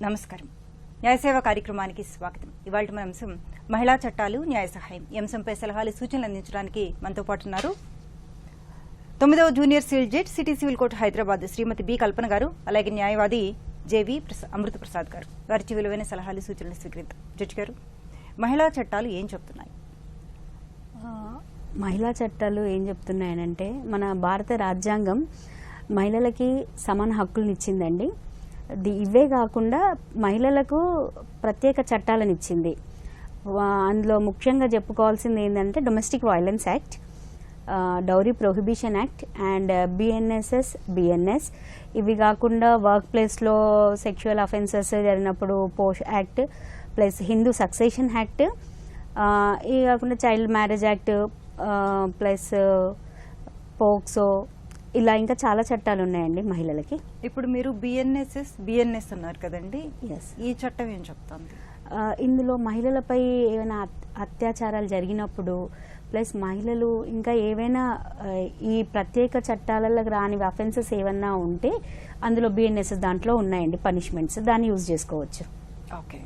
నమస్కారం. న్యాయసేవ కార్యక్రమానికి స్వాగతం. ఇవాళ మన అంశం మహిళా చట్టాలు న్యాయ సహాయం. ఈ అంశంపై సలహాలు సూచనలు అందించడానికి మనతో పాటు ఉన్నారు 9వ junior civil judge city civil court Hyderabad Shrimati B Kalpana garu, అలాగే న్యాయవాది జేవి అమృత ప్రసాద్ గారు. వారి విలువైన సలహాలు సూచనలు స్వీకరిద్దాం. జడ్జి గారు, మహిళా చట్టాలు ఏం చెప్తున్నాయి? మహిళా చట్టాలు ఏం చెప్తున్నాయనంటే, మన భారత రాజ్యాంగం మహిళలకి సమాన హక్కులను ఇచ్చిందండి. ఇవే కాకుండా మహిళలకు ప్రత్యేక చట్టాలను ఇచ్చింది. అందులో ముఖ్యంగా చెప్పుకోవాల్సింది ఏంటంటే domestic violence act, dowry prohibition act and BNS. ఇవి కాకుండా వర్క్ ప్లేస్లో సెక్షువల్ అఫెన్సెస్ జరిగినప్పుడు POSH act plus Hindu succession act, ఇవి కాకుండా child marriage act plus POCSO, ఇలా ఇంకా చాలా చట్టాలు ఉన్నాయండి మహిళలకి. ఇప్పుడు మీరు బిఎన్ఎస్ అన్నారు కదండి, ఈ చట్టం ఏం చెప్తుంది? ఇందులో మహిళలపై ఏమైనా అత్యాచారాలు జరిగినప్పుడు ప్లస్ మహిళలు ఇంకా ఏవైనా ఈ ప్రత్యేక చట్టాలలో రాని అఫెన్సెస్ ఏమన్నా ఉంటే అందులో బిఎన్ఎస్ దాంట్లో ఉన్నాయండి పనిష్మెంట్స్, దాన్ని యూజ్ చేసుకోవచ్చు. ఓకే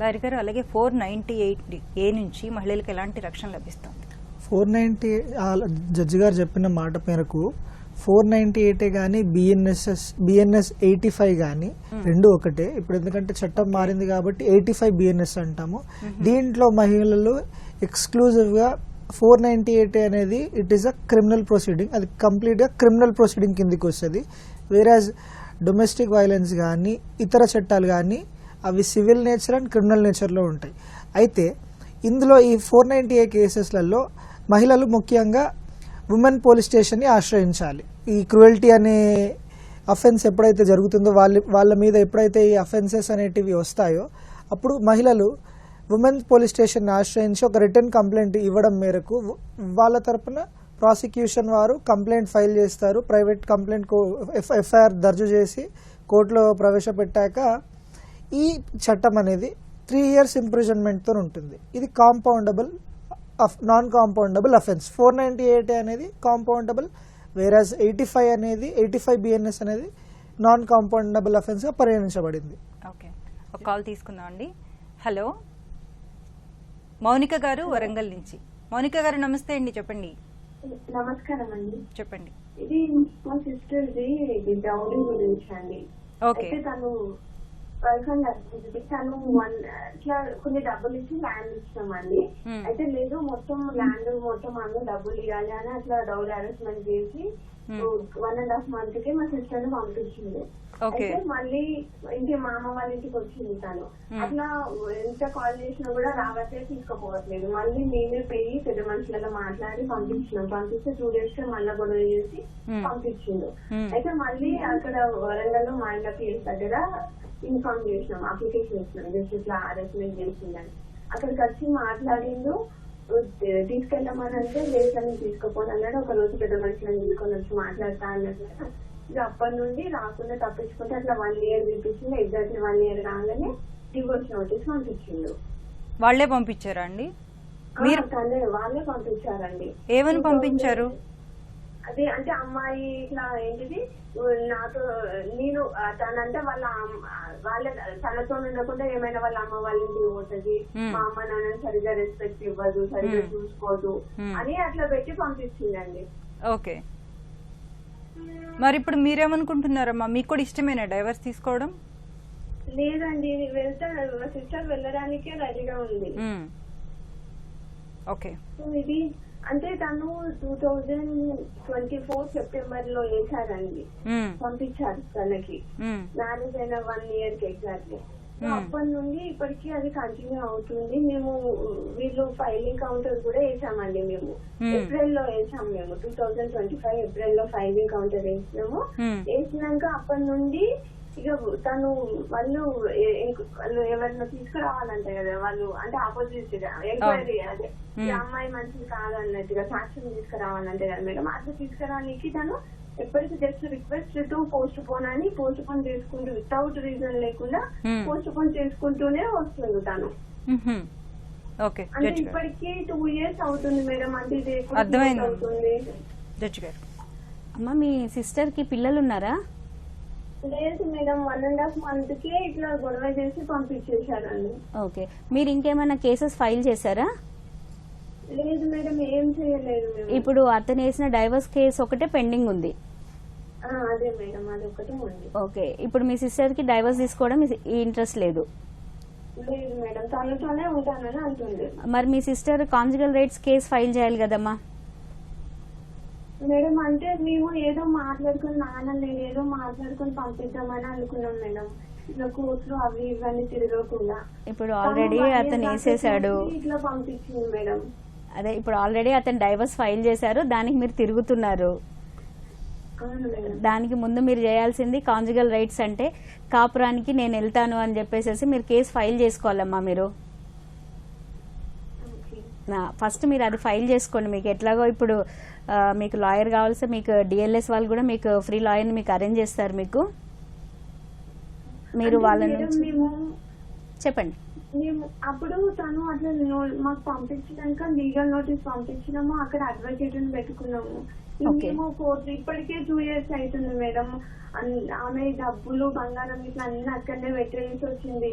లారీ గారు, అలాగే 498A నుంచి మహిళలకు ఎలాంటి రక్షణ లభిస్తుంది? 490 జడ్జి గారు చెప్పిన మాట మేరకు 498 కానీ బిఎన్ఎస్ 85 కానీ రెండు ఒకటే. ఇప్పుడు ఎందుకంటే చట్టం మారింది కాబట్టి 85 బిఎన్ఎస్ అంటాము. దీంట్లో మహిళలు ఎక్స్క్లూజివ్గా 498 అనేది it is a criminal proceeding, అది కంప్లీట్గా క్రిమినల్ ప్రొసీడింగ్ కిందికి వస్తుంది. వేరాజ్ డొమెస్టిక్ వైలెన్స్ కానీ ఇతర చట్టాలు కానీ అవి సివిల్ నేచర్ అండ్ క్రిమినల్ నేచర్లో ఉంటాయి. అయితే ఇందులో ఈ 498 కేసెస్లలో మహిళలు ముఖ్యంగా ఉమెన్ పోలీస్ స్టేషన్ని ఆశ్రయించాలి. ఈ క్రూయల్టీ అనే అఫెన్స్ ఎప్పుడైతే జరుగుతుందో వాళ్ళ మీద ఎప్పుడైతే ఈ అఫెన్సెస్ అనేటివి వస్తాయో అప్పుడు మహిళలు ఉమెన్ పోలీస్ స్టేషన్ని ఆశ్రయించి ఒక రిటర్న్ కంప్లైంట్ ఇవ్వడం మేరకు వాళ్ళ తరపున ప్రాసిక్యూషన్ వారు కంప్లైంట్ ఫైల్ చేస్తారు. ప్రైవేట్ కంప్లైంట్ ఎఫ్ఐఆర్ దర్జు చేసి కోర్టులో ప్రవేశపెట్టాక ఈ చట్టం అనేది 3 years ఇంప్రిజన్మెంట్తో ఉంటుంది. ఇది కాంపౌండబుల్ నాన్ కాంపౌండబుల్ అఫెన్స్. 498 అనేది కాంపౌండబుల్, వేరాజ్ 85 బిఎన్ఎస్ అనేది నాన్ కాంపౌండబుల్ అఫెన్స్ గా పరిగణించబడింది. ఓకే, ఒక కాల్ తీసుకుందాం అండి. హలో, మౌనిక గారు వరంగల్ నుంచి. మౌనిక గారు నమస్తే అండి, చెప్పండి. నమస్కారం అండి, చెప్పండి. ఇది మా సిస్టర్ ది డౌరీ గురించి అండి. ఓకే, తను తను ఇట్లా కొన్ని డబ్బులు ఇచ్చి ల్యాండ్ ఇచ్చినామండి. అయితే లేదు మొత్తం ల్యాండ్ మొత్తం అందరూ డబ్బులు ఇవ్వాలి అని అట్లా డౌరీ అరేంజ్మెంట్ చేసి 1.5 month కి మా సిస్టర్ ని పంపించింది. అయితే మళ్ళీ ఇంటి మా అమ్మ వాళ్ళ ఇంటికి వచ్చింది తను. అట్లా ఎంత కాల్ చేసినా కూడా రావట్లేదు, తీసుకోపోవట్లేదు. మళ్ళీ మేమే పోయి పెద్ద మనుషులలో మాట్లాడి పంపించినాం. పంపిస్తే 2 days కి మళ్ళీ గొడవ చేసి పంపించిండు. అయితే మళ్ళీ అక్కడ వరంగల్ మా ఇంట్లో కేసు దగ్గర ఇన్ఫార్మ్ చేసినాం, అప్లికేషన్ ఇచ్చినాం, జస్ట్ ఇట్లా అరేంజ్మెంట్ చేసిందని. అక్కడికి వచ్చి మాట్లాడిండు, తీసుకెళ్ళమని అంటే లేదని తీసుకోపోని అన్నాడు. ఒక రోజు పెద్ద మనుషులను తీసుకొని వచ్చి మాట్లాడతా అన్నట్టు ఇక అప్పటి నుండి రాకుండా తప్పించుకుంటే అట్లా 1 year పిలిపించింది. ఎగ్జాక్ట్లీ 1 year రాగానే డివోర్స్ నోటీస్ పంపించిండు. వాళ్ళే పంపించారా అండి? వాళ్ళే పంపించారండి. ఏమని పంపించారు? అదే అంటే అమ్మాయి ఇట్లా ఏంటిది నాతో నేను తనంటే వాళ్ళ తనతో ఉండకుండా ఏమైనా వాళ్ళ అమ్మ వాళ్ళ ఇంటికి పోతుంది, మా అమ్మ నాన్నని సరిగా రెస్పెక్ట్ ఇవ్వదు, సరిగా చూసుకోదు అని అట్లా పెట్టి పంపించిందండి. ఓకే, మరి ఇప్పుడు మీరేమనుకుంటున్నారమ్మా? మీకు కూడా ఇష్టమేనా డైవర్స్ తీసుకోవడం? లేదండి, మా సిస్టర్ వెళ్ళడానికే రెడీగా ఉంది. ఓకే, ఇది అంటే తను 2024 September లో వేశారండి, పంపించారు తనకి. మ్యారేజ్ అయిన 1 year కి ఎగ్జాక్ట్లీ. అప్పటి నుండి ఇప్పటికీ అది కంటిన్యూ అవుతుంది. మేము వీళ్ళు ఫైలింగ్ కౌంటర్ కూడా వేసామండి. మేము ఏప్రిల్ లో వేసాము. మేము 2025 ఏప్రిల్ లో ఫైలింగ్ కౌంటర్ వేసినాము. వేసినాక అప్పటి నుండి ఇక తను వాళ్ళు ఎవరినో తీసుకురావాలంటే కదా, వాళ్ళు అంటే ఆపోజిట్ ఎంక్వైరీ, అదే ఈ అమ్మాయి మంచిది కాదన్నట్టుగా సాక్ష్యం తీసుకురావాలంటే కదా మేడం. అట్లా తీసుకురానికి తను ఎప్పటికీ just request to post phone అని పోస్ట్ పోన్ చేసుకుంటూ వితౌట్ రీజన్ లేకుండా పోస్ట్ పోన్ చేసుకుంటూనే వస్తుంది తను. అంటే ఇప్పటికీ 2 years అవుతుంది మేడం. అంటే ఇది అవుతుంది. అమ్మ, మీ సిస్టర్ కి పిల్లలు ఉన్నారా? లేదు మేడం, 1.5 month కే ఇట్లా గొడవ చేసి పంపించేశారండి. ఓకే, మీరు ఇంకేమైనా కేసెస్ ఫైల్ చేశారా? లేదు మేడం, ఏం చేయలేదు మేము. ఇప్పుడు అతను వేసిన డైవర్స్ కేసు ఒకటే పెండింగ్ ఉంది. అదే మేడం, అది ఒకటే ఉంది. ఓకే, ఇప్పుడు మీ సిస్టర్ కి డైవర్స్ తీసుకోవడం ఇంట్రెస్ట్ లేదు? లేదు మేడం, తనతోనే ఉంటానని అంటుంది. మరి మీ sister conjugal rights case file చేయాలి కదమ్మా? మేడం అంటే మేము ఏదో మాట్లాడుకుని, నాన్న నేను ఏదో మాట్లాడుకుని పంపిద్దామని అనుకున్నాం మేడం. ఇట్లా కోర్టులు అవి ఇవన్నీ తిరగకుండా. ఇప్పుడు ఆల్రెడీ అతను వేసేసాడు. ఇట్లా పంపించింది మేడం. అదే, ఇప్పుడు ఆల్రెడీ అతను డైవర్స్ ఫైల్ చేశారు, దానికి మీరు తిరుగుతున్నారు. దానికి ముందు మీరు చేయాల్సింది కాంజుగల్ రైట్స్ అంటే కాపురానికి నేను వెళ్తాను అని చెప్పేసి మీరు కేసు ఫైల్ చేసుకోవాలమ్మా. మీరు ఫస్ట్ మీరు అది ఫైల్ చేసుకోండి. మీకు ఎట్లాగో ఇప్పుడు మీకు లాయర్ కావాల్సి, మీకు డిఎల్ఎస్ వాళ్ళు కూడా మీకు ఫ్రీ లాయర్ని మీకు అరేంజ్ చేస్తారు. మీకు మీరు వాళ్ళ నుంచి చెప్పండి. మేము అప్పుడు తను అట్లా మాకు పంపించినాక లీగల్ నోటీస్ పంపించినాము, అక్కడ అడ్వకేట్ ని పెట్టుకున్నాము. మేము కోర్టు ఇప్పటికే 2 years అవుతుంది మేడం. ఆమె డబ్బులు బంగారం ఇట్లా అన్ని అక్కడనే పెట్టేసి వచ్చింది.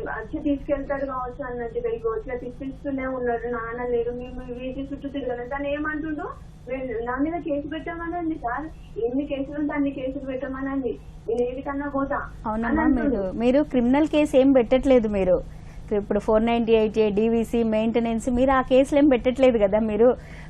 వచ్చి తీసుకెళ్తాడు కావచ్చు అన్నట్టుగా ఇగో ఇట్లా తిప్పిస్తూనే ఉన్నారు. నాన్న లేరు, మేము వీటి చుట్టూ తిరగలేదు. తను ఏమంటుండో నా మీద కేసు పెట్టామనండి సార్, ఎన్ని కేసులు ఉంటే అన్ని కేసులు పెట్టామనండి, నేను ఏదికన్నా పోతా. అవునమ్మా, మీరు క్రిమినల్ కేసు ఏం పెట్టట్లేదు. మీరు ఇప్పుడు 498A DVC మెయింటెనెన్స్ మీరు ఆ కేసులు ఏం పెట్టట్లేదు కదా.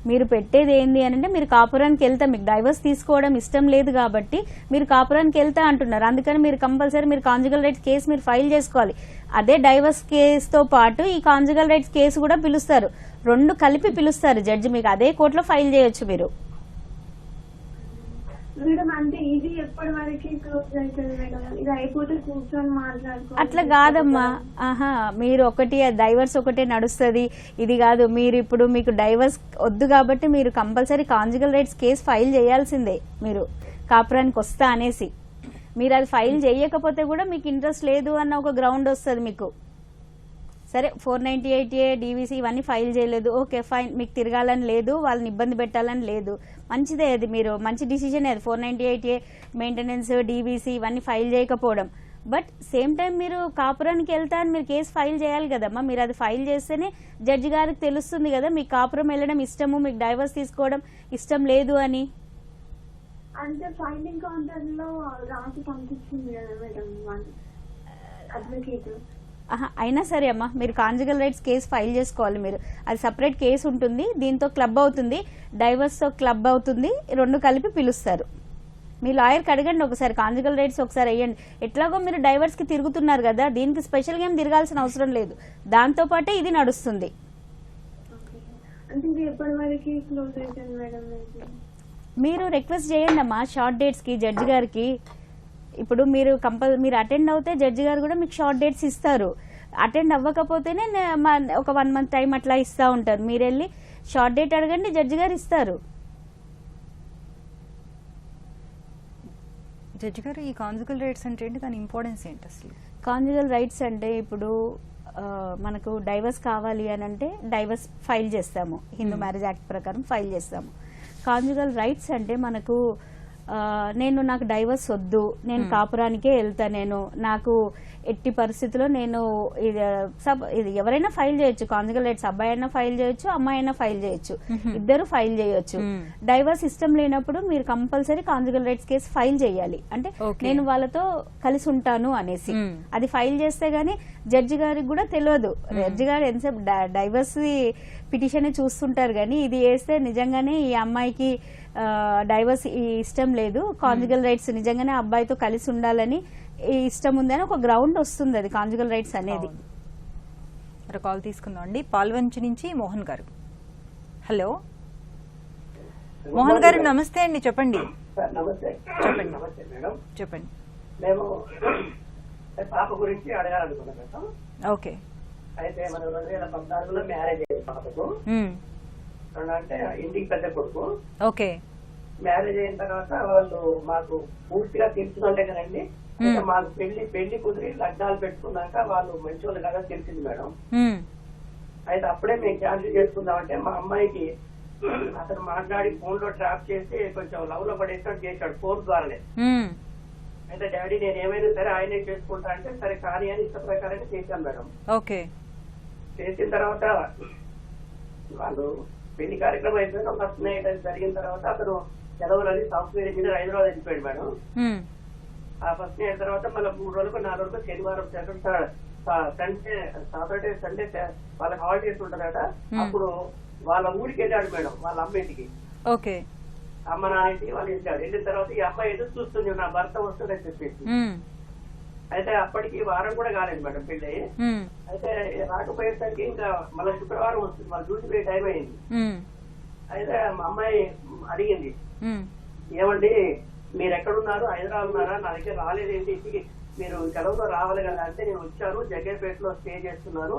మీరు పెట్టేది ఏంది అని అంటే మీరు కాపురానికి వెళ్తా, మీకు డైవర్స్ తీసుకోవడం ఇష్టం లేదు కాబట్టి మీరు కాపురానికి వెళ్తా అంటున్నారు. అందుకని మీరు కంపల్సరీ మీరు కాంజుగల్ రైట్స్ కేసు మీరు ఫైల్ చేసుకోవాలి. అదే డైవర్స్ కేసుతో పాటు ఈ కాంజుగల్ రైట్స్ కేసు కూడా పిలుస్తారు, 2 కలిపి పిలుస్తారు జడ్జి. మీకు అదే కోర్టులో ఫైల్ చేయొచ్చు మీరు. మేడం అంటే ఇది ఎప్పటి వరకు క్లోజ్ అవుతుంది మేడం? ఇది అయిపోతే కూర్చొని మాట్లాడుకో. అట్లా కాదమ్మా, మీరు ఒకటి డైవర్స్ ఒకటే నడుస్తుంది, ఇది కాదు. మీరు ఇప్పుడు మీకు డైవర్స్ వద్దు కాబట్టి మీరు compulsory conjugal rights case file చేయాల్సిందే. మీరు కాపురానికి వస్తా అనేసి మీరు అది ఫైల్ చేయకపోతే కూడా మీకు ఇంట్రెస్ట్ లేదు అన్న ఒక గ్రౌండ్ వస్తుంది మీకు. సరే, 498A DVC ఇవన్నీ ఫైల్ చేయలేదు, ఓకే ఫైన్. మీకు తిరగాలని లేదు, వాళ్ళని ఇబ్బంది పెట్టాలని లేదు, మంచిదే. అది మీరు మంచి డిసిజన్. అది 498A మెయింటెనెన్స్ DVC ఇవన్నీ ఫైల్ చేయకపోవడం. బట్ సేమ్ టైం మీరు కాపురానికి వెళ్తా అని మీరు కేసు ఫైల్ చేయాలి కదమ్మా. మీరు అది ఫైల్ చేస్తేనే జడ్జి గారికి తెలుస్తుంది కదా మీకు కాపురం వెళ్ళడం ఇష్టము, మీకు డైవర్స్ తీసుకోవడం ఇష్టం లేదు అని. అంటే ఫైలింగ్ కౌంటర్ లో రాసి పంపించింది కదా మేడం అడ్వకేట్. అయినా సరే అమ్మా, మీరు కాంజుగల్ రైట్స్ కేసు ఫైల్ చేసుకోవాలి. మీరు అది సపరేట్ కేసు ఉంటుంది, దీంతో క్లబ్ అవుతుంది, డైవర్స్తో క్లబ్ అవుతుంది, 2 కలిపి పిలుస్తారు. మీ లాయర్కి అడగండి ఒకసారి, కాంజుగల్ రైట్స్ ఒకసారి వేయండి. ఎట్లాగో మీరు డైవర్స్కి తిరుగుతున్నారు కదా, దీనికి స్పెషల్గా ఏం తిరగాల్సిన అవసరం లేదు, దాంతో పాటే ఇది నడుస్తుంది. మీరు రిక్వెస్ట్ చేయండి అమ్మా షార్ట్ డేట్స్కి జడ్జి గారికి. ఇప్పుడు మీరు మీరు అటెండ్ అవుతే జడ్జి గారు కూడా మీకు షార్ట్ డేట్స్ ఇస్తారు. అటెండ్ అవ్వకపోతేనే ఒక 1 month టైం అట్లా ఇస్తూ ఉంటారు. మీరు వెళ్ళి షార్ట్ డేట్ అడగండి, జడ్జి గారు ఇస్తారు. జడ్జి గారు, ఈ కాంజుగల్ రైట్స్ అంటే ఏంటి, దాని ఇంపార్టెన్స్ ఏంటి అసలు? కాంజుగల్ రైట్స్ అంటే ఇప్పుడు మనకు డైవర్స్ కావాలి అని అంటే డైవర్స్ ఫైల్ చేస్తాము, హిందూ మ్యారేజ్ యాక్ట్ ప్రకారం ఫైల్ చేస్తాము. కాంజుగల్ రైట్స్ అంటే మనకు నాకు డైవర్స్ వద్దు, నేను కాపురానికే వెళ్తా, నాకు ఎట్టి పరిస్థితుల్లో ఇది ఎవరైనా ఫైల్ చేయొచ్చు. కాంజుగల్ రైట్స్ అబ్బాయి అయినా ఫైల్ చేయొచ్చు, అమ్మాయి అయినా ఫైల్ చేయొచ్చు, ఇద్దరు ఫైల్ చేయొచ్చు. డైవర్స్ ఇష్టం లేనప్పుడు మీరు compulsory conjugal rights case file చేయాలి. అంటే నేను వాళ్ళతో కలిసి ఉంటాను అనేసి అది ఫైల్ చేస్తే గానీ జడ్జి గారికి కూడా తెలియదు. జడ్జి గారు ఎంతసేపు డైవర్స్ పిటిషన్ చూస్తుంటారు, కానీ ఇది వేస్తే నిజంగానే ఈ అమ్మాయికి డైవర్స్ ఇష్టం లేదు, కాంజుగల్ రైట్స్ నిజంగానే అబ్బాయితో కలిసి ఉండాలని ఇష్టం ఉందని ఒక గ్రౌండ్ వస్తుంది. అది కాంజుగల్ రైట్స్ అనేది. కాల్ తీసుకుందాం అండి. పాల్వంచి నుంచి మోహన్ గారు. హలో మోహన్ గారు, నమస్తే అండి, చెప్పండి. చెప్పండి. మేము పాప గురించి అడగాలనుకున్నాం. ఓకే. అయితే మనం 2014లో మ్యారేజ్ అయ్యింది పాపకు. అంటే ఇంటికి పెద్ద కొడుకు. ఓకే. మ్యారేజ్ అయిన తర్వాత వాళ్ళు మాకు పూర్తిగా తెలుసుకుంటే కదండి, మాకు పెళ్లి కుదిరి లగ్నాలు పెట్టుకున్నాక వాళ్ళు మంచి వాళ్ళు కదా తెలిసింది మేడం. అయితే అప్పుడే మేము క్యాన్సిల్ చేసుకుందామంటే మా అమ్మాయికి అతను మాట్లాడి ఫోన్ లో ట్రాప్ చేసి కొంచెం లవ్ లో పడేసినట్టు చేశాడు, ఫోన్ ద్వారానే. అయితే డాడీ నేను ఏమైనా సరే ఆయనే చేసుకుంటా అంటే సరే కానీ అని ఇష్ట ప్రకారంగా చేశాను మేడం. ఓకే. చేసిన తర్వాత వాళ్ళు పెళ్లి కార్యక్రమం అయిపోయిన ఫస్ట్ నైట్ అది జరిగిన తర్వాత అతను సెలవులని సాఫ్ట్వేర్ ఇంజనీర్ హైదరాబాద్ వెళ్ళిపోయాడు మేడం. ఆ ఫస్ట్ నైట్ తర్వాత మళ్ళీ 3 రోజులకు 4 రోజులకు శనివారం సండే సాటర్డే సండే వాళ్ళకి హాలిడేస్ ఉంటుందట. అప్పుడు వాళ్ళ ఊరికి వెళ్ళాడు మేడం, వాళ్ళ అమ్మ ఇంటికి. ఓకే. అమ్మ నాన్న ఇంటికి వాళ్ళు వెళ్ళాడు. వెళ్ళిన తర్వాత ఈ అమ్మాయి ఎదురు చూస్తుంది నా భర్త వస్తుందని చెప్పేసి. అయితే అప్పటికి వారం కూడా కాలేదు మేడం పెళ్లి. అయితే రాకపోయేసరికి ఇంకా మళ్ళీ శుక్రవారం వస్తుంది, మళ్ళీ డ్యూటీ పోయే టైం అయింది. అయితే మా అమ్మాయి అడిగింది, ఏమండి మీరు ఎక్కడున్నారు, హైదరాబాద్ ఉన్నారా, నా దగ్గర రాలేదేంటి, ఇంటికి మీరు సెలవులో రావాలి కదా అంటే నేను వచ్చాను జగ్గేపేటలో స్టే చేస్తున్నాను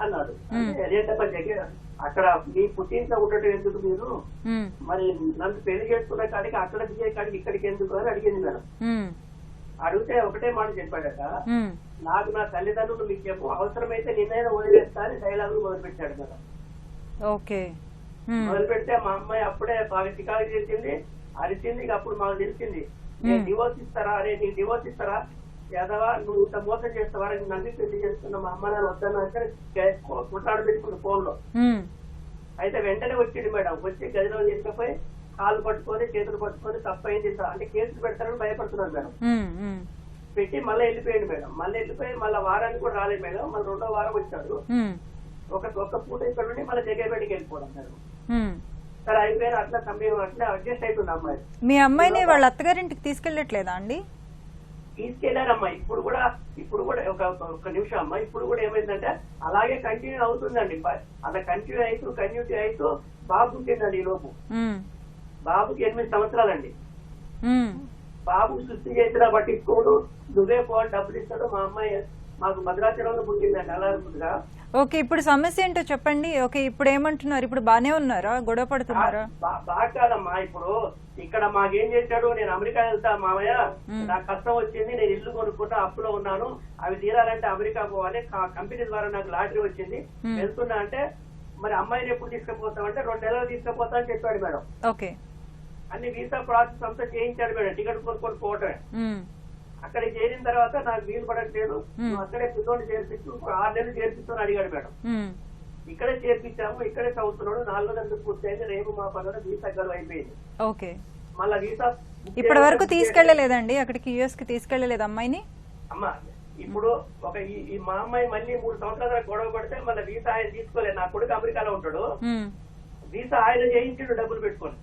అన్నారు. అదేంటప్ప జగ్గే అక్కడ మీ పుట్టింట్లో ఉండటం ఎందుకు మీరు, మరి నన్ను పెళ్లి చేసుకున్న కాడికి అక్కడ దిగే కాడికి ఇక్కడికి ఎందుకు అని అడిగింది మేడం. అడిగితే ఒకటే మాట చెప్పాడట, నాకు నా తల్లిదండ్రులు మీకు చెప్పు, అవసరమైతే నిన్నైనా వదిలేస్తా అని డైలాగులు మొదలుపెట్టాడు కదా. ఓకే. మొదలుపెడితే మా అమ్మాయి అప్పుడే బాగా చికాకు చేసింది, అరిచింది. ఇక అప్పుడు మాకు తెలిసింది, నేను డివోర్స్ ఇస్తారా, అరే నీకు డివోర్స్ ఇస్తారా, యాదవా నువ్వు ఇంత మోసం చేస్తావా, నన్ను పెళ్లి చేస్తున్నా, మా అమ్మ నాన్న వద్దన్నా కుట్లాడు పెట్టుకుంది ఫోన్ లో. అయితే వెంటనే వచ్చింది మేడం, వచ్చి గదిలో తీసుకుపోయి కాళ్ళు పట్టుకొని చేతులు పట్టుకొని తప్పైంది అంటే కేసులు పెడతారని భయపడుతున్నారు మేడం. పెట్టి మళ్ళీ వెళ్ళిపోయింది మేడం. మళ్ళీ వెళ్ళిపోయి మళ్ళీ వారానికి కూడా రాలేదు మేడం. మళ్ళీ 2వ వారం వచ్చాడు. ఒక్క పూట ఇక్కడ నుండి మళ్ళీ జగ్గేపేటకి వెళ్ళిపోవడం మేడం. సరే అయిపోయిన అట్లా సమయం అట్లా అడ్జస్ట్ అవుతుంది అమ్మాయి. మీ అమ్మాయిని వాళ్ళ అత్తగారింటికి తీసుకెళ్ళట్లేదా అండి? తీసుకెళ్లారమ్మా. ఇప్పుడు కూడా ఒక నిమిషం అమ్మా, ఇప్పుడు కూడా ఏమైందంటే అలాగే కంటిన్యూ అవుతుందండి. అలా కంటిన్యూ అవుతూ బాబు పుట్టిందండి. ఈ లోపు బాబుకి 8 సంవత్సరాలండి. బాబు సృష్టి చేసినా పట్టించుకోడు, నువ్వే పోవాలి డబ్బులు ఇస్తాడు. మా అమ్మాయి మాకు భద్రాచలంలో పుట్టిందండి అలా. ఓకే, ఇప్పుడు సమస్య ఏంటో చెప్పండి. ఓకే, ఇప్పుడు ఏమంటున్నారు? ఇప్పుడు బానే ఉన్నారా, గొడవ పడుతున్నారా? బాగా కాదమ్మా. ఇప్పుడు ఇక్కడ మాకేం చేశాడు, నేను అమెరికా వెళ్తా మామయ్య, నాకు కష్టం వచ్చింది, నేను ఇల్లు కొనుక్కుంటా, అప్పులో ఉన్నాను, అవి తీరాలంటే అమెరికా పోవాలి, కంపెనీ ద్వారా నాకు లాటరీ వచ్చింది, వెళ్తున్నా అంటే మరి అమ్మాయిని ఎప్పుడు తీసుకుపోతామంటే 2 నెలలు తీసుకుపోతా అని చెప్పాడు మేడం. ఓకే. అన్ని వీసా ప్రాసెస్ అంతా చేయించాడు మేడం, టికెట్ కొనుక్కొని పోవటమే. అక్కడికి చేరిన తర్వాత నాకు వీలు పడట్లేదు, నువ్వు అక్కడే పిల్లోని చేర్పించు, 6 నెలలు చేర్పిస్తాను అడిగాడు మేడం. ఇక్కడే చేర్పించాము, ఇక్కడే చదువుతున్నాడు, 4 నెలలు పూర్తయింది, రేపు మా పనులు వీసా గడువు అయిపోయింది. ఓకే. మళ్ళా వీసా ఇప్పటి వరకు తీసుకెళ్లలేదండి అక్కడికి, యుఎస్ కి తీసుకెళ్లలేదు అమ్మాయిని? అమ్మా ఇప్పుడు ఈ మా అమ్మాయి మళ్ళీ 3 సంవత్సరాల గొడవ పడితే మళ్ళీ వీసా ఆయన తీసుకోలేదు. నా కొడుకు అమెరికాలో ఉంటాడు, వీసా ఆయన చేయించాడు డబ్బులు పెట్టుకొని,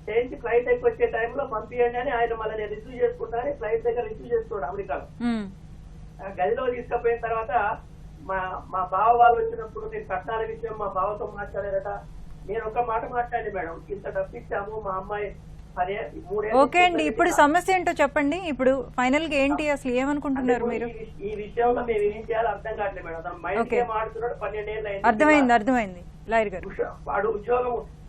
చేయించి ఫ్లైట్ ఎక్కువ వచ్చే టైంలో పంపించండి అని ఆయన మళ్ళీ నేను రిసీవ్ చేసుకుంటానని ఫ్లైట్ దగ్గర రిసీవ్ చేసుకోడు అమెరికాలో. గదిలో తీసుకుపోయిన తర్వాత మా బావ వాళ్ళు వచ్చినప్పుడు నేను కట్నాల విషయం మా బావతో మాట్లాడారట. నేను ఒక మాట మాట్లాడి మేడం, ఇంత డబ్బు ఇచ్చాము మా అమ్మాయి. ఓకే అండి, ఇప్పుడు సమస్య ఏంటో చెప్పండి. ఇప్పుడు ఫైనల్ గా ఏంటి, అసలు ఏమనుకుంటున్నారు మీరు? ఈ విషయంలో మేము ఏం చేయాలో అర్థం కావట్లేదు మేడం. అతను మైండ్ గేమ్ ఆడుతున్నాడు, 12 ఏళ్ళు అయింది. అర్థమైంది లాయర్ గారు. వాడు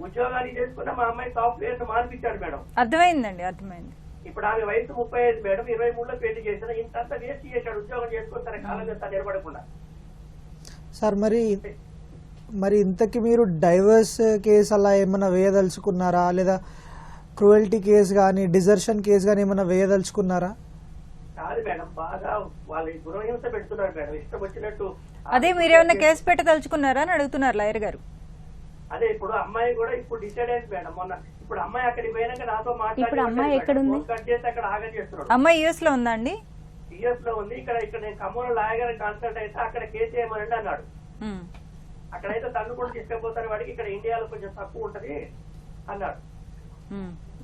ఉద్యోగాలు చేసుకున్న మా అమ్మాయి సాఫ్ట్వేర్ మానిపించాడు మేడం. అర్థమైంది. ఇప్పుడు ఆమె వయసు 35 మేడం, 23లో పెళ్లి చేసిన, ఇంతంతా వేస్ట్ చేశాడు. ఉద్యోగం చేసుకుని తన కాలం చేస్తా నిలబడకుండా. సార్ మరి ఇంతకీ మీరు డైవర్స్ కేసు అలా ఏమైనా వేయదలుచుకున్నారా, లేదా క్రూయల్టీ కేసు కానీ డిజర్షన్ కేసు కానీ ఏమైనా వేయదలుచుకున్నారా? కాదు మేడం, బాగా వాళ్ళు గృహహింస పెడుతున్నారు మేడం, ఇష్టం వచ్చినట్టు. అదే మీరేమన్నా కేసు పెట్టదలుచుకున్నారా అని అడుగుతున్నారు లాయర్ గారు. అదే ఇప్పుడు అమ్మాయి కూడా ఇప్పుడు డిసైడ్ అయింది మేడం. మొన్న ఇప్పుడు అమ్మాయి అక్కడికి పోయినాక నాతో ఇప్పుడు అమ్మాయి ఎక్కడుంది? కట్ చేసి అక్కడ ఆగం చేస్తున్నాడు. అమ్మాయి యుఎస్ లో ఉందా అండి? యుఎస్ లో ఉంది. ఇక్కడ నేను ఖమ్మంలో లాయర్ కాన్సల్ట్ అయితే అక్కడ కేసు చేయమని అన్నాడు. అక్కడైతే తను కూడా తీసుకుపోతాను, వాడికి ఇక్కడ ఇండియాలో కొంచెం తక్కువ ఉంటది అన్నాడు.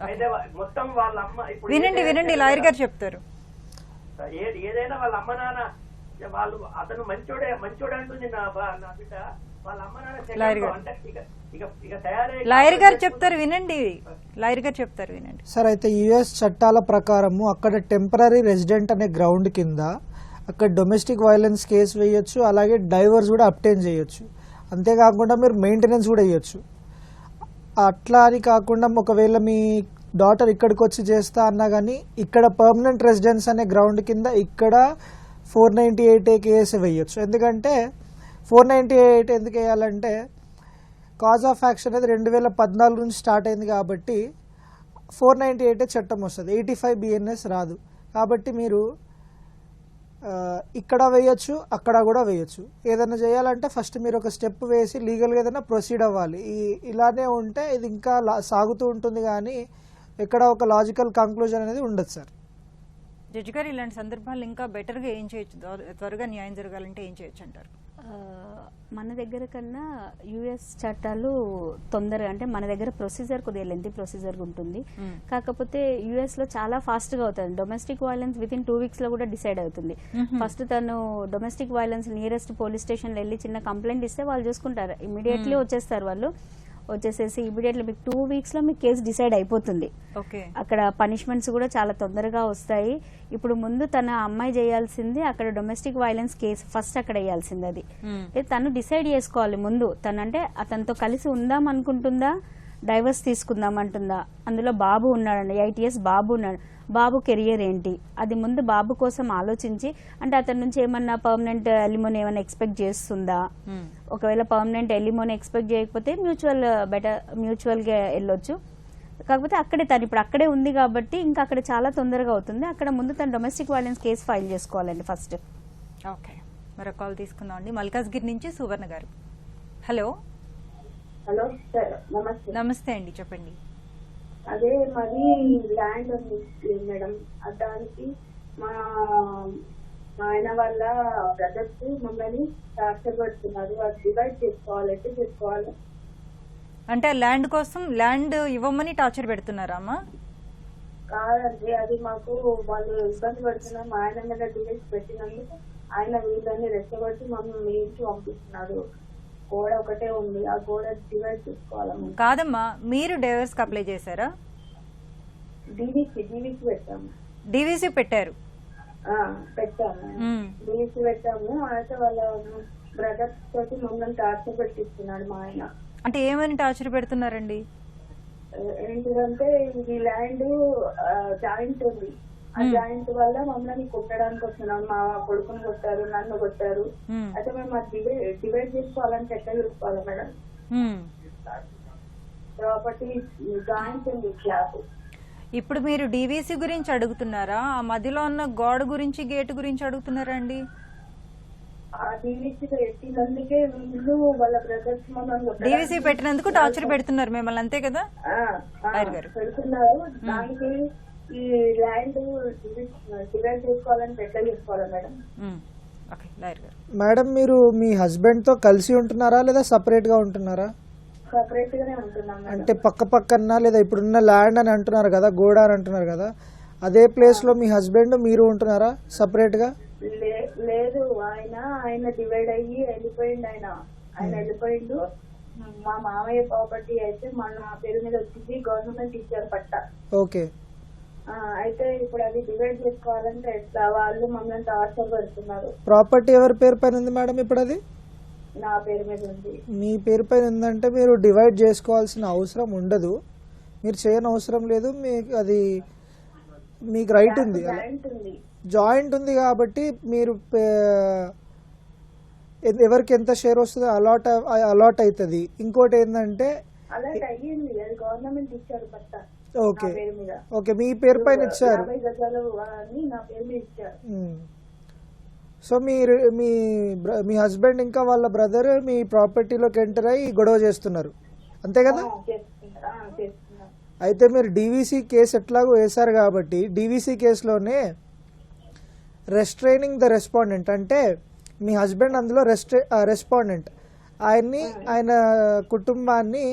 అయితే మొత్తం వాళ్ళ అమ్మ ఇప్పుడు వినండి లాయర్ గారు చెప్తారు. ఏదైనా వాళ్ళ అమ్మ నాన్న వాళ్ళు అతను మంచోడే అంటుంది నా బిడ్డ. వాళ్ళ అమ్మ నాన్న లాయర్ గారు చెప్తారు వినండి. సార్ అయితే యుఎస్ చట్టాల ప్రకారము అక్కడ టెంపరరీ రెసిడెంట్ అనే గ్రౌండ్ కింద అక్కడ డొమెస్టిక్ వైలెన్స్ కేసు వేయొచ్చు, అలాగే డైవర్స్ కూడా అబ్టైన్ చేయొచ్చు. అంతేకాకుండా మీరు మెయింటెనెన్స్ కూడా వేయొచ్చు. అట్లా అని కాకుండా ఒకవేళ మీ డాటర్ ఇక్కడికి వచ్చి చేస్తా అన్నా కానీ ఇక్కడ పర్మనెంట్ రెసిడెన్స్ అనే గ్రౌండ్ కింద ఇక్కడ 498A కేసు వేయొచ్చు. ఎందుకంటే 498 ఎందుకు వేయాలంటే కాజ్ ఆఫ్ యాక్షన్ అనేది 2014 నుంచి స్టార్ట్ అయింది కాబట్టి 498 చట్టం వస్తుంది, 85 BNS రాదు. కాబట్టి మీరు ఇక్కడ వేయచ్చు, అక్కడ కూడా వేయచ్చు. ఏదైనా చేయాలంటే ఫస్ట్ మీరు ఒక స్టెప్ వేసి లీగల్గా ఏదైనా ప్రొసీడ్ అవ్వాలి. ఇలానే ఉంటే ఇది ఇంకా సాగుతూ ఉంటుంది, కానీ ఎక్కడ ఒక లాజికల్ కంక్లూజన్ అనేది ఉండదు సార్. జడ్జి గారు, ఇలాంటి సందర్భాలు ఇంకా బెటర్గా ఏం చేయొచ్చు, త్వరగా న్యాయం జరగాలంటే ఏం చేయొచ్చు అంటారు? మన దగ్గర కన్నా యుఎస్ చట్టాలు తొందరగా, అంటే మన దగ్గర ప్రొసీజర్ కొద్దిగా లెంతీ ప్రొసీజర్ ఉంటుంది. కాకపోతే యుఎస్ లో చాలా ఫాస్ట్ గా అవుతుంది. Domestic violence with in 2 weeks లో కూడా డిసైడ్ అవుతుంది. ఫస్ట్ తను domestic violence nearest police station లో వెళ్ళి చిన్న కంప్లైంట్ ఇస్తే వాళ్ళు చూసుకుంటారు, ఇమీడియట్లీ వచ్చేస్తారు. వాళ్ళు వచ్చేసేసి ఇమీడియట్లీ మీకు 2 weeks లో మీకు కేసు డిసైడ్ అయిపోతుంది. అక్కడ పనిష్మెంట్స్ కూడా చాలా తొందరగా వస్తాయి. ఇప్పుడు ముందు తన అమ్మాయి చేయాల్సింది అక్కడ డొమెస్టిక్ వైలెన్స్ కేసు ఫస్ట్ అక్కడ వేయాల్సింది. అది తను డిసైడ్ చేసుకోవాలి ముందు. తనంటే అతనితో కలిసి ఉందాం అనుకుంటుందా, డైవర్స్ తీసుకుందాం అంటుందా. అందులో బాబు ఉన్నాడండి, 8 years బాబు ఉన్నాడు. బాబు కెరియర్ ఏంటి, అది ముందు బాబు కోసం ఆలోచించి, అంటే అతని నుంచి ఏమన్నా పర్మనెంట్ ఎలిమోని ఏమైనా ఎక్స్పెక్ట్ చేస్తుందా. ఒకవేళ పర్మనెంట్ ఎలిమోని ఎక్స్పెక్ట్ చేయకపోతే మ్యూచువల్ గా వెళ్ళొచ్చు. కాకపోతే అక్కడే తను ఇప్పుడు అక్కడే ఉంది కాబట్టి ఇంకా అక్కడ చాలా తొందరగా అవుతుంది. అక్కడ ముందు తను డొమెస్టిక్ వైలెన్స్ కేసు ఫైల్ చేసుకోవాలండి ఫస్ట్. ఓకే, మరో కాల్ తీసుకుందాం అండి. మల్కాజ్గిరి నుంచి సువర్ణ గారు. హలో. హలో సార్, నమస్తే. నమస్తే అండి, చెప్పండి. అదే మరి ల్యాండ్ ఉంది మేడం, దానికి మా ఆయన వాళ్ళ బ్రదర్స్ మమ్మల్ని టార్చర్ పెడుతున్నారు. అది డివైడ్ చేసుకోవాలంటే చేసుకోవాలి. అంటే ల్యాండ్ కోసం ల్యాండ్ ఇవ్వమని టార్చర్ పెడుతున్నారా అమ్మా? కాదండి, అది మాకు వాళ్ళు ఇబ్బంది పడుతున్నారు. మా ఆయన మీద డివైడ్ పెట్టినందుకు ఆయన వీళ్ళని రెచ్చగొట్టి మమ్మల్ని మీ ఇంటికి పంపిస్తున్నారు. గోడ ఒకటే ఉంది, ఆ గోడ డివైడ్ చేసుకోవాలి. కాదమ్మా, మీరు డైవర్స్ కి అప్లై చేశారా? డీవీసీ పెట్టాము. డీవీసీ పెట్టారు? పెట్టాము, డీవీసీ పెట్టాము. అయితే వాళ్ళ బ్రదర్స్ తోటి మమ్మల్ని టార్చర్ పెట్టిస్తున్నాడు మా ఆయన. అంటే ఏమని టార్చర్ పెడుతున్నారండి? ఏంటిదంటే ఇది ల్యాండ్ జాయింట్ ఉంది, ఆ జాయింట్ వల్ల మమ్మల్ని కొట్టడానికి వస్తున్నాం. మా కొడుకుని కొట్టారు, నన్ను కొట్టారు. అయితే మేము అది డివైడ్ చేసుకోవాలంటే ఎట్లా చూసుకోవాలి మేడం? ప్రాపర్టీ జాయింట్ ఉంది స్లాబ్. ఇప్పుడు మీరు డీవీసీ గురించి అడుగుతున్నారా, ఆ మధ్యలో ఉన్న గోడ గురించి గేట్ గురించి అడుగుతున్నారా అండి? డీవీసీ పెట్టినందుకు టార్చర్ పెడుతున్నారు మిమ్మల్ని, అంతే కదా? పెడుతున్నారు. దానికి ఈ ల్యాండ్ డివైడ్ చేసుకోవాలంటే ఎట్లా చేసుకోవాలి మేడం? మేడం, మీరు మీ హస్బెండ్ తో కలిసి ఉంటున్నారా లేదా సపరేట్ గా ఉంటున్నారా? సపరేట్ గానే ఉంటున్నాం. అంటే పక్క పక్కన లేదా ఇప్పుడున్న ల్యాండ్ అని అంటున్నారు కదా, గోడ అని అంటున్నారు కదా, అదే ప్లేస్ లో మీ హస్బెండ్ మీరు ఉంటున్నారా సపరేట్ గా? లేదు, ఆయన డివైడ్ అయ్యి వెళ్ళిపోయిండు. ఆయన వెళ్ళిపోయిండు. మా మామయ్య ప్రాపర్టీ అయితే మన పేరు మీద వచ్చింది, గవర్నమెంట్ ఇచ్చారు పట్ట. ఓకే. అయితే ఇప్పుడు అది డివైడ్ చేసుకోవాలంటే ఎట్లా? వాళ్ళు మమ్మల్ని టార్చర్ పెడుతున్నారు. ప్రాపర్టీ ఎవరి పేరు పైన ఉంది మేడం ఇప్పుడు? అది నా పేరు మీద ఉంది. మీ పేరు పైన ఉందంటే మీరు డివైడ్ చేసుకోవాల్సిన అవసరం ఉండదు, మీరు చేయని అవసరం లేదు. మీకు అది మీకు రైట్ ఉంది. జాయింట్ ఉంది కాబట్టి మీరు ఎవరికి ఎంత షేర్ వస్తుందో అలాట్ అవుతుంది. ఇంకోటి ఏంటంటే గవర్నమెంట్ ఇచ్చారు పట్ట. ఓకే ఓకే, మీ పేరు పైన ఇచ్చారు. సో మీరు మీ హస్బెండ్ ఇంకా వాళ్ళ బ్రదర్ మీ ప్రాపర్టీలోకి ఎంటర్ అయ్యి గొడవ చేస్తున్నారు, అంతే కదా? అయితే మీరు డీవీసీ కేసు ఎట్లాగో వేశారు కాబట్టి డీవీసీ కేసులోనే రెస్ట్రైనింగ్ ద రెస్పాండెంట్, అంటే మీ హస్బెండ్ అందులో రెస్పాండెంట్, ఆయన కుటుంబాన్ని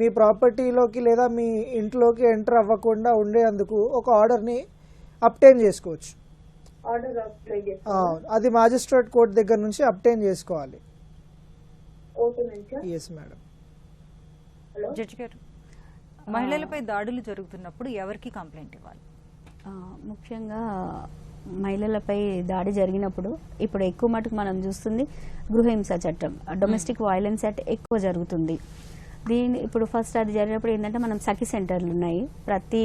మీ ప్రాపర్టీలోకి లేదా మీ ఇంట్లోకి ఎంటర్ అవ్వకుండా ఉండేందుకు ఒక ఆర్డర్ని అబ్టైన్ చేసుకోవచ్చు. అది మ్యాజిస్ట్రేట్ కోర్టు దగ్గర నుంచి అబ్టైన్ చేసుకోవాలి. Yes madam. జడ్జి గారు, మహిళలపై దాడులు జరుగుతున్నప్పుడు ఎవరికి కంప్లైంట్ ఇవ్వాలి? ముఖ్యంగా మహిళలపై దాడి జరిగినప్పుడు ఇప్పుడు ఎక్కువ మటుకు మనం చూస్తుంది గృహహింస చట్టం, డొమెస్టిక్ వైలెన్స్ యాక్ట్ ఎక్కువ జరుగుతుంది. ఇప్పుడు ఫస్ట్ అది జరిగినప్పుడు ఏంటంటే మనం సఖీ సెంటర్లు ఉన్నాయి, ప్రతి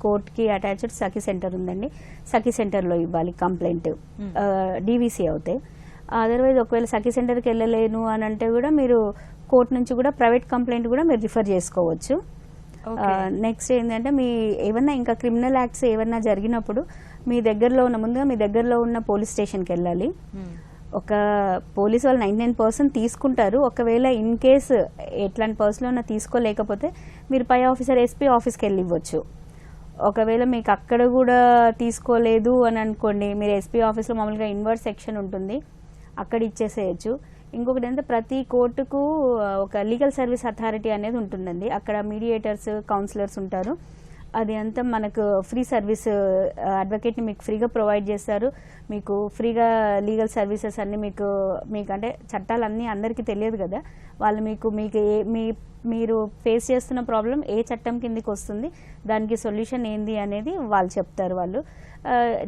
కోర్టుకి అటాచ్డ్ సఖీ సెంటర్ ఉందండి. సఖీ సెంటర్లో ఇవ్వాలి కంప్లైంట్, డీవీసీ అవుతాయి. అదర్వైజ్ ఒకవేళ సఖీ సెంటర్కి వెళ్ళలేను అని అంటే కూడా మీరు కోర్టు నుంచి కూడా ప్రైవేట్ కంప్లైంట్ కూడా మీరు రిఫర్ చేసుకోవచ్చు. నెక్స్ట్ ఏంటంటే మీ ఏమన్నా ఇంకా క్రిమినల్ యాక్ట్స్ ఏమన్నా జరిగినప్పుడు మీ దగ్గరలో ఉన్న ముందుగా మీ దగ్గరలో ఉన్న పోలీస్ స్టేషన్కి వెళ్ళాలి. ఒక పోలీసు వాళ్ళు 99% తీసుకుంటారు. ఒకవేళ ఇన్ కేసు ఎట్లాంటి పర్సన్లో తీసుకోలేకపోతే మీరు పై ఆఫీసర్ ఎస్పీ ఆఫీస్కి వెళ్ళి ఇవ్వచ్చు. ఒకవేళ మీకు అక్కడ కూడా తీసుకోలేదు అని అనుకోండి, మీరు ఎస్పీ ఆఫీస్లో మామూలుగా ఇన్వర్స్ సెక్షన్ ఉంటుంది, అక్కడ ఇచ్చేసేయచ్చు. ఇంకొకటి ఏంటంటే ప్రతి కోర్టుకు ఒక లీగల్ సర్వీస్ అథారిటీ అనేది ఉంటుందండి. అక్కడ మీడియేటర్స్, కౌన్సిలర్స్ ఉంటారు. అది అంతా మనకు ఫ్రీ సర్వీస్, అడ్వకేట్ని మీకు ఫ్రీగా ప్రొవైడ్ చేస్తారు. మీకు ఫ్రీగా లీగల్ సర్వీసెస్ అన్నీ మీకు అంటే చట్టాలన్నీ అందరికీ తెలియదు కదా, వాళ్ళు మీకు మీరు ఫేస్ చేస్తున్న ప్రాబ్లం ఏ చట్టం కిందకి వస్తుంది, దానికి సొల్యూషన్ ఏంది అనేది వాళ్ళు చెప్తారు. వాళ్ళు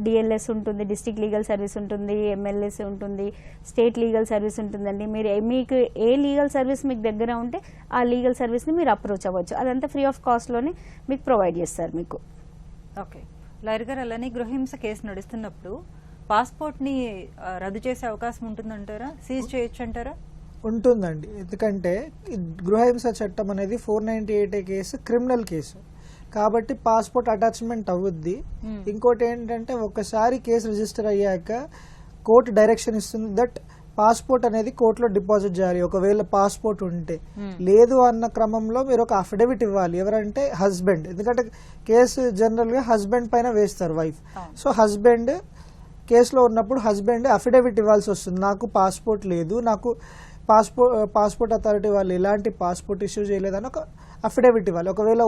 డిఎల్ఎస్ ఉంటుంది, డిస్ట్రిక్ట్ లీగల్ సర్వీస్ ఉంటుంది, ఎంఎల్ఎస్ ఉంటుంది, స్టేట్ లీగల్ సర్వీస్ ఉంటుందండి. మీకు ఏ లీగల్ సర్వీస్ మీకు దగ్గర ఉంటే ఆ లీగల్ సర్వీస్ని మీరు అప్రోచ్ అవ్వచ్చు. అదంతా ఫ్రీ ఆఫ్ కాస్ట్లోనే మీకు ప్రొవైడ్ చేస్తారు మీకు. ఓకే లాయర్ గారు, అలానే గృహహింస కేసు నడుస్తున్నప్పుడు పాస్పోర్ట్ని రద్దు చేసే అవకాశం ఉంటుందంటారా, సీజ్ చేయొచ్చు అంటారా? ఉంటుందండి. ఎందుకంటే గృహహింస చట్టం అనేది 498 కేసు క్రిమినల్ కేసు కాబట్టి పాస్పోర్ట్ అటాచ్మెంట్ అవుద్ది. ఇంకోటి ఏంటంటే ఒకసారి కేసు రిజిస్టర్ అయ్యాక కోర్టు డైరెక్షన్ ఇస్తుంది దట్ పాస్పోర్ట్ అనేది కోర్టులో డిపాజిట్ చేయాలి. ఒకవేళ పాస్పోర్ట్ ఉంటే లేదు అన్న క్రమంలో మీరు ఒక అఫిడవిట్ ఇవ్వాలి. ఎవరంటే హస్బెండ్, ఎందుకంటే కేసు జనరల్ గా హస్బెండ్ పైన వేస్తారు వైఫ్. సో హస్బెండ్ కేసులో ఉన్నప్పుడు హస్బెండ్ అఫిడవిట్ ఇవ్వాల్సి వస్తుంది. నాకు పాస్పోర్ట్ లేదు, నాకు పాస్పోర్ట్ అథారిటీ వాళ్ళు ఎలాంటి పాస్పోర్ట్ ఇష్యూ చేయలేదని ఒక అఫిడవిట్ ఇవ్వాలి. ఒకవేళ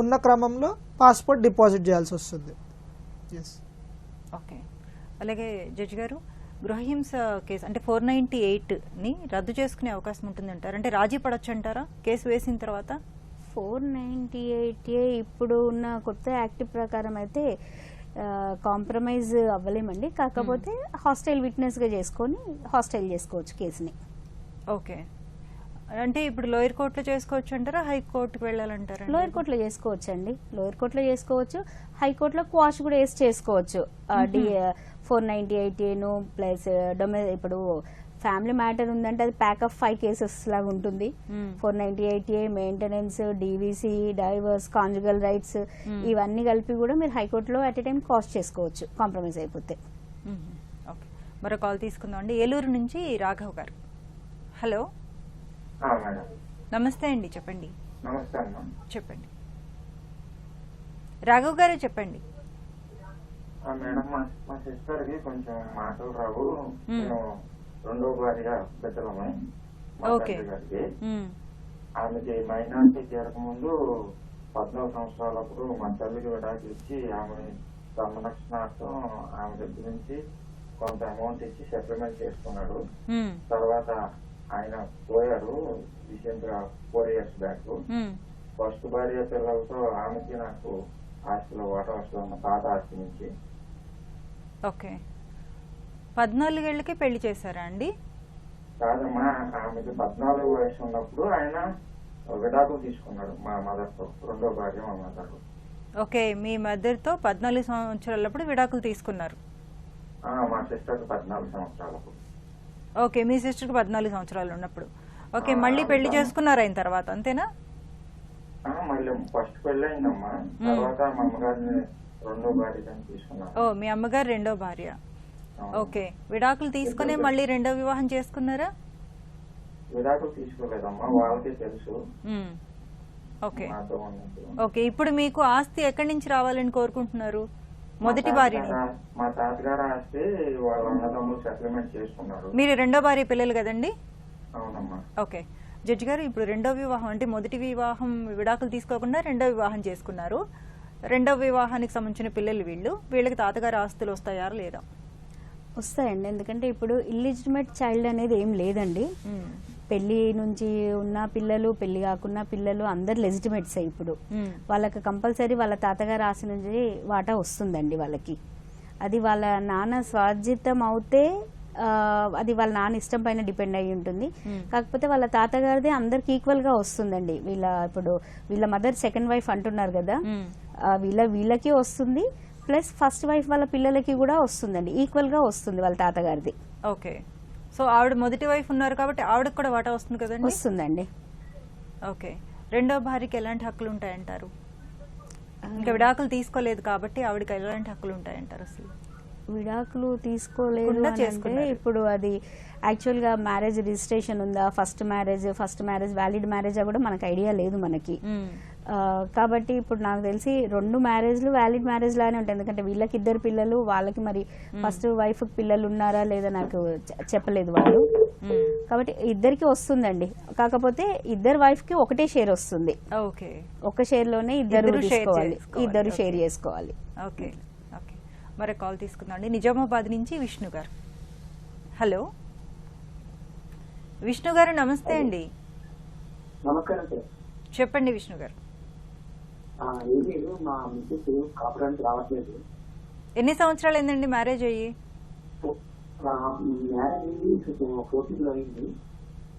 ఉన్న క్రమంలో పాస్పోర్ట్ డిపాజిట్ చేయాల్సి వస్తుంది. ఓకే. అలాగే జడ్జి గారు, గృహహింస కేసు అంటే 498ని రద్దు చేసుకునే అవకాశం ఉంటుందంటారు, అంటే రాజీ పడొచ్చు అంటారా కేసు వేసిన తర్వాత? 498A ఇప్పుడు ఉన్న కొత్త యాక్ట్ ప్రకారం అయితే కాంప్రమైజ్ అవ్వలేమండి. కాకపోతే హాస్టైల్ విట్నెస్గా చేసుకొని హాస్టైల్ చేసుకోవచ్చు కేసుని. ఓకే, అంటే ఇప్పుడు లోయర్ కోర్టులో చేసుకోవచ్చు అంటారా, హైకోర్టుకు వెళ్ళాలంటారా? లోయర్ కోర్టులో చేసుకోవచ్చు అండి, లోయర్ కోర్టులో చేసుకోవచ్చు. హైకోర్టులో క్వాష్ కూడా వేసి చేసుకోవచ్చు. 498A ప్లస్ ఇప్పుడు ఫ్యామిలీ మ్యాటర్ ఉందంటే అది ప్యాక్ ఆఫ్ 5 కేసెస్ లాగా ఉంటుంది. 498A maintenance, DVC, divorce, conjugal rights ఇవన్నీ కలిపి కూడా మీరు హైకోర్టులో అట్ ఎ టైం కాస్ట్ చేసుకోవచ్చు కాంప్రమైజ్ అయిపోతే. ఓకే, మరో కాల్ తీసుకుందాం అండి. ఏలూరు నుంచి రాఘవ్ గారు. హలో, నమస్తే అండి, చెప్పండి. నమస్తే అమ్మా. చెప్పండి రాఘవ్ గారు, చెప్పండి. మేడం, మా సిస్టర్ కి కొంచెం మాటలు రావు. నేను రెండో భార్య పెద్దలమ్మ మా తండ్రి గారికి. ఆమెకి మైనార్టీ చేరకముందు 14 సంవత్సరాలప్పుడు మా తల్లికి విడాకులు ఇచ్చి ఆమె సంరక్షణార్థం ఆమె దగ్గర నుంచి కొంత అమౌంట్ ఇచ్చి సెటిల్మెంట్ చేసుకున్నాడు. తర్వాత ఆయన పోయారు రీసెంట్ గా 4 years బ్యాక్. ఫస్ట్ భార్య పిల్లలతో ఆమెకి నాకు ఆస్తిలో వాటా వస్తుంది, మా తాత ఆస్తి నుంచి. ఓకే, 14 ఏళ్ళకే పెళ్లి చేశారా అండి? కాదమ్మా, ఆమెకి 14 వయసు ఉన్నప్పుడు ఆయన విడాకులు తీసుకున్నాడు మా మదర్ తో, రెండో భార్య మా మదర్. ఓకే, మీ మదర్ తో 14 సంవత్సరాలప్పుడు విడాకులు తీసుకున్నారు? మా సిస్టర్ 14 సంవత్సరాలప్పుడు. ఓకే, మీ సిస్టర్ కి 14 సంవత్సరాలు ఉన్నప్పుడు. ఓకే, మళ్ళీ పెళ్లి చేసుకున్నారు అయిన తర్వాత, అంతేనా? మళ్ళీ ఫస్ట్ పెళ్లి అయిందమ్మా, తర్వాత మా అమ్మగారిని రెండో భార్య తీసుకున్నారు. ఓ, మీ అమ్మగారు రెండో భార్య. ఓకే, విడాకులు తీసుకునే మళ్ళీ రెండో వివాహం చేసుకున్నారా? విడాకులు తీసుకోలేదమ్మా, వాళ్ళకి తెలుసు. ఓకే ఓకే, ఇప్పుడు మీకు ఆస్తి ఎక్కడి నుంచి రావాలని కోరుకుంటున్నారు? మొదటి భార్యని? మా తాతగారు ఆస్తి వాళ్ళ అన్నదమ్ములు సెటిల్మెంట్ చేసుకున్నారు. మీరు రెండో భార్య పిల్లలు కదండి? అవునమ్మా. ఓకే జడ్జి గారు, ఇప్పుడు రెండో వివాహం అంటే మొదటి వివాహం విడాకులు తీసుకోకుండా రెండో వివాహం చేసుకున్నారు. రెండో వివాహానికి సంబంధించిన పిల్లలు వీళ్ళకి తాతగారి ఆస్తులు వస్తాయా లేదా? వస్తాయండి, ఎందుకంటే ఇప్పుడు ఇల్లిజిటిమేట్ చైల్డ్ అనేది ఏం లేదండి. పెళ్లి నుంచి ఉన్న పిల్లలు, పెళ్లి కాకున్న పిల్లలు అందరు లెజిటిమేట్స్. ఇప్పుడు వాళ్ళకి కంపల్సరీ వాళ్ళ తాతగారి ఆస్తి నుంచి వాటా వస్తుందండి వాళ్ళకి. అది వాళ్ళ నాన్న స్వార్జితం అవుతే అది వాళ్ళ నాన్న ఇష్టం పైన డిపెండ్ అయి ఉంటుంది. కాకపోతే వాళ్ళ తాతగారిది అందరికి ఈక్వల్ గా వస్తుందండి. ఇప్పుడు వీళ్ళ మదర్ సెకండ్ వైఫ్ అంటున్నారు కదా, వీళ్ళకి వస్తుంది, ప్లస్ ఫస్ట్ వైఫ్ వాళ్ళ పిల్లలకి కూడా వస్తుందండి, ఈక్వల్ గా వస్తుంది వాళ్ళ తాతగారిది. ఓకే, సో ఆవిడ మొదటి వైఫ్ ఉన్నారు కాబట్టి ఆవిడకి కూడా వాటా వస్తుంది కదండి? వస్తుందండి. ఓకే, రెండో భార్యకి ఎలాంటి హక్కులు ఉంటాయంటారు? ఇంకా విడాకులు తీసుకోలేదు కాబట్టి ఆవిడకి ఎలాంటి హక్కులు ఉంటాయంటారు అసలు? విడాకులు తీసుకోలేదు లేకుండా అని అంటే చేసుకున్నారు. ఇప్పుడు అది యాక్చువల్గా మ్యారేజ్ రిజిస్ట్రేషన్ ఉందా, ఫస్ట్ మ్యారేజ్ వ్యాలిడ్ మ్యారేజా కూడా మనకు ఐడియా లేదు మనకి. కాబట్టి ఇప్పుడు నాకు తెలిసి 2 మ్యారేజ్లు వ్యాలిడ్ మ్యారేజ్ లానే ఉంటాయి. ఎందుకంటే వీళ్ళకి 2 పిల్లలు, వాళ్ళకి మరి ఫస్ట్ వైఫ్ పిల్లలు ఉన్నారా లేదా నాకు చెప్పలేదు వాళ్ళు. కాబట్టి ఇద్దరికి వస్తుందండి. కాకపోతే ఇద్దరు వైఫ్ కి ఒకటే షేర్ వస్తుంది. ఓకే, ఒక షేర్ లోనే ఇద్దరు ఇద్దరు share తీసుకోవాలి, చేసుకోవాలి. ఇద్దరు Okay. షేర్ చేసుకోవాలి. Okay okay. మరి కాల్ తీసుకుందాం అండి. నిజామాబాద్ నుంచి విష్ణు గారు. హలో విష్ణు గారు, నమస్తే అండి. నమస్కారం సార్. చెప్పండి విష్ణు గారు. ఏం లేదు, మా మిస్సెస్ కాపురానికి రావట్లేదు. ఎన్ని సంవత్సరాలు అయిందండి మ్యారేజ్ అయ్యి? మ్యారేజ్ అయ్యి 14 లో అయింది.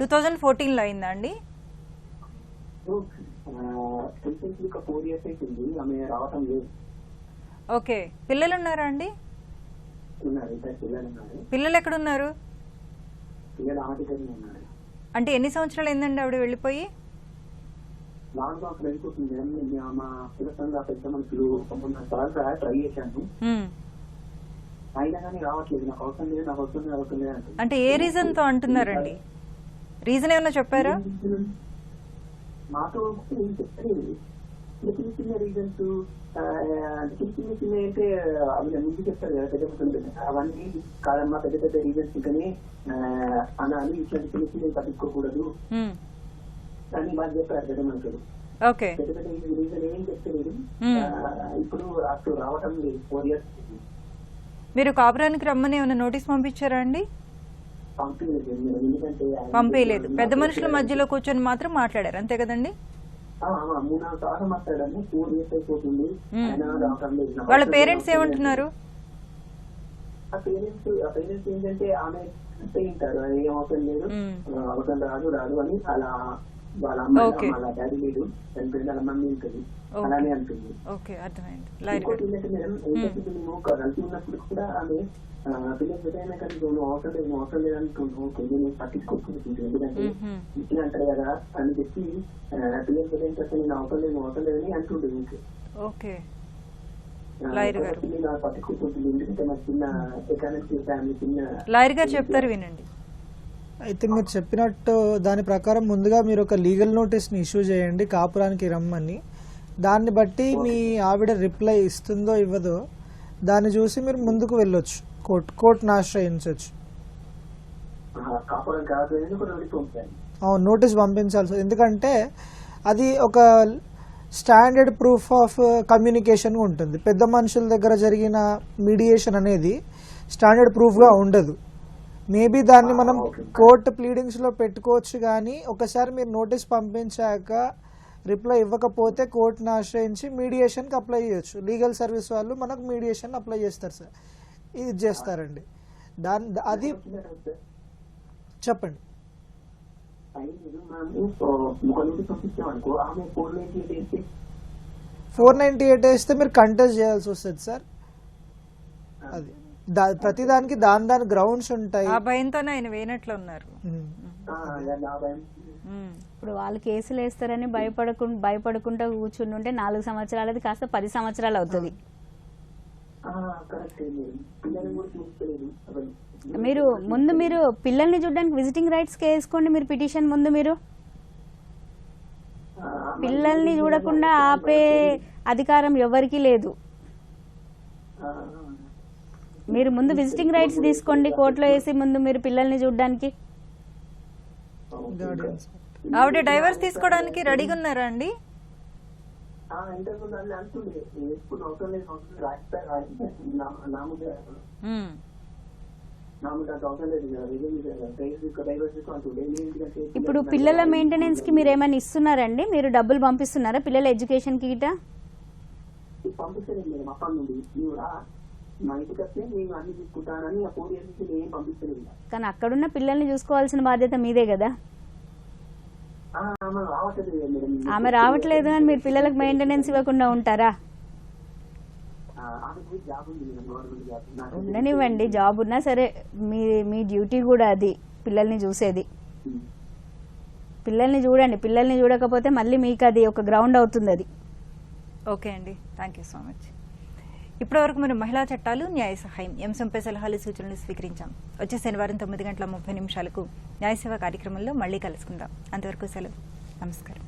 2014లో అయిందా అండి? రీసెంట్లీ ఒక 4 years అవుతుంది ఆమె రావటం లేదు. ఓకే, పిల్లలు ఉన్నారా అండి? ఉన్నారు, 2 పిల్లలు ఉన్నారు. పిల్లలు ఎక్కడున్నారు? పిల్లలు ఆమె దగ్గరనే ఉన్నారు. అంటే ఎన్ని సంవత్సరాలు అయిందండి ఆవిడ వెళ్ళిపోయి? 4 సంవత్సరాలు వెళ్ళిపోతుంది మేడం. మా పిల్లసంగా పెద్ద మనుషులు 9 సార్లు ట్రై చేశాను, అయినా కానీ రావట్లేదు. నాకు అవసరం లేదు, నాకు అవసరం లేదు, అవసరం లేదు అంటుంది. అంటే ఏ రీజన్ తో అంటున్నారండి? రీజన్ ఏమన్నా చెప్పారా? మాతో ఏం చెప్పలేదు. చిన్న చిన్న రీజన్స్, చిన్న చిన్న అంటే అవి ముందు చెప్తారు కదా పెద్ద పెద్ద, అవన్నీ కాదమ్మా పెద్ద పెద్ద రీజన్స్ కానీ అనాలి, ఇట్లాంటి చిన్న చిన్న పట్టించుకోకూడదు అని బాగా చెప్పారు పెద్ద మనుషులు. ఓకే, పెద్ద పెద్ద రీజన్ ఏం చెప్తలేదు. ఇప్పుడు అప్పుడు రావటం లేదు, 4 years మీరు కాపురానికి రమ్మని ఏమైనా నోటీస్ పంపించారా అండి? పంపించలేదు. ఎందుకంటే పంపించలేదు. పెద్ద మనుషుల మధ్యలో కూర్చొని మాత్రం మాట్లాడారు, అంతే కదండి? 3-4 సార్లు మాట్లాడాము. 4 years అయిపోతుంది, అయినా రావటం లేదు. వాళ్ళ పేరెంట్స్ ఏమంటున్నారు? ఆ పేరెంట్స్ ఏంటంటే ఆమె అంటే ఉంటారు, ఏం అవసరం లేదు, అవసరం రాదు అని అలా వాళ్ళ అమ్మ, వాళ్ళ డాడీ లేదు, చనిపోయింది, వాళ్ళ మమ్మీ ఉంటుంది, అలానే అంటుంది. ఓకే, అర్థమైంది. ఇంకోటి ఏంటంటే మేడం, ఏంటంటే మేము కలిసి ఉన్నప్పుడు కూడా ఆమె పిల్లలు పెద్దయినా కానీ నువ్వు అవసరం లేదు, నువ్వు అవసరం లేదు అంటున్నావు, నేను పట్టించుకోవచ్చు. ఎందుకంటే ఇట్లా అంటారు కదా అని చెప్పి పిల్లలు పెద్దయిన తర్వాత నేను అవసరం లేదు, నువ్వు అవసరం లేదని అంటుండే మీకు. ఓకే, నేను పట్టించుకోవచ్చు. ఎందుకంటే మా చిన్న ఎకనామిక్ ఫ్యామిలీ, చిన్న లాయర్ గారు చెప్తారు, వినండి. అయితే మీరు చెప్పినట్టు దాని ప్రకారం ముందుగా మీరు ఒక లీగల్ నోటీస్ని ఇష్యూ చేయండి కాపురానికి రమ్మని. దాన్ని బట్టి మీ ఆవిడ రిప్లై ఇస్తుందో ఇవ్వదో దాన్ని చూసి మీరు ముందుకు వెళ్ళొచ్చు, కోర్టును ఆశ్రయించవచ్చు. కాపురం కాదు కూడా పంపాను. అవును, నోటీస్ పంపించాల్సి, ఎందుకంటే అది ఒక స్టాండర్డ్ ప్రూఫ్ ఆఫ్ కమ్యూనికేషన్ ఉంటుంది. పెద్ద మనుషుల దగ్గర జరిగిన మీడియేషన్ అనేది స్టాండర్డ్ ప్రూఫ్గా ఉండదు. మేబీ దాన్ని మనం కోర్టు ప్లీడింగ్స్లో పెట్టుకోవచ్చు, కానీ ఒకసారి మీరు నోటీస్ పంపించాక రిప్లై ఇవ్వకపోతే కోర్టును ఆశ్రయించి మీడియేషన్కి అప్లై చేయొచ్చు. లీగల్ సర్వీస్ వాళ్ళు మనకు మీడియేషన్ అప్లై చేస్తారు సార్, ఇది చేస్తారండి. అది చెప్పండి. 498 వేస్తే మీరు కంటెస్ట్ చేయాల్సి వస్తుంది సార్. అది ప్రతిదానికి దాని గ్రౌండ్స్ ఉంటాయి. ఆ భయంతోనే ఆయన వేయనట్లు ఉన్నారు. ఇప్పుడు వాళ్ళు కేసులు వేస్తారని భయపడకుండా కూర్చుని ఉంటే 4 సంవత్సరాలది కాస్త 10 సంవత్సరాలు అవుతుంది. మీరు పిల్లల్ని చూడడానికి విజిటింగ్ రైట్స్ వేసుకోండి. మీరు పిటిషన్ ముందు మీరు పిల్లల్ని చూడకుండా ఆపే అధికారం ఎవరికీ లేదు. మీరు ముందు విజిటింగ్ రైట్స్ తీసుకోండి కోర్టులో వేసి, ముందు మీరు పిల్లల్ని చూడడానికి. ఆవిడ డైవర్స్ తీసుకోవడానికి రెడీగా ఉన్నారా అండి? ఇప్పుడు పిల్లల మెయింటెనెన్స్ కి మీరు ఏమైనా ఇస్తున్నారండి? మీరు డబ్బులు పంపిస్తున్నారా పిల్లల ఎడ్యుకేషన్ కి గిట? కానీ అక్కడున్న పిల్లల్ని చూసుకోవాల్సిన బాధ్యత మీదే కదా. ఆమె రావట్లేదు అని మీరు పిల్లలకు మెయింటెనెన్స్ ఇవ్వకుండా ఉంటారా? ఉండనివ్వండి, జాబ్ ఉన్నా సరే మీ డ్యూటీ కూడా అది పిల్లల్ని చూసేది. పిల్లల్ని చూడండి, పిల్లల్ని చూడకపోతే మళ్ళీ మీకు అది ఒక గ్రౌండ్ అవుతుంది. అది ఓకే అండి, థ్యాంక్ యూ సో మచ్. ఇప్పటివరకు మనం మహిళా చట్టాలు న్యాయ సహాయం అంశంపై సలహాలు సూచనలు స్వీకరించాం. వచ్చే శనివారం 9:30 న్యాయ సేవ కార్యక్రమంలో మళ్ళీ కలుసుకుందాం. అంతవరకు సెలవు. నమస్కారం.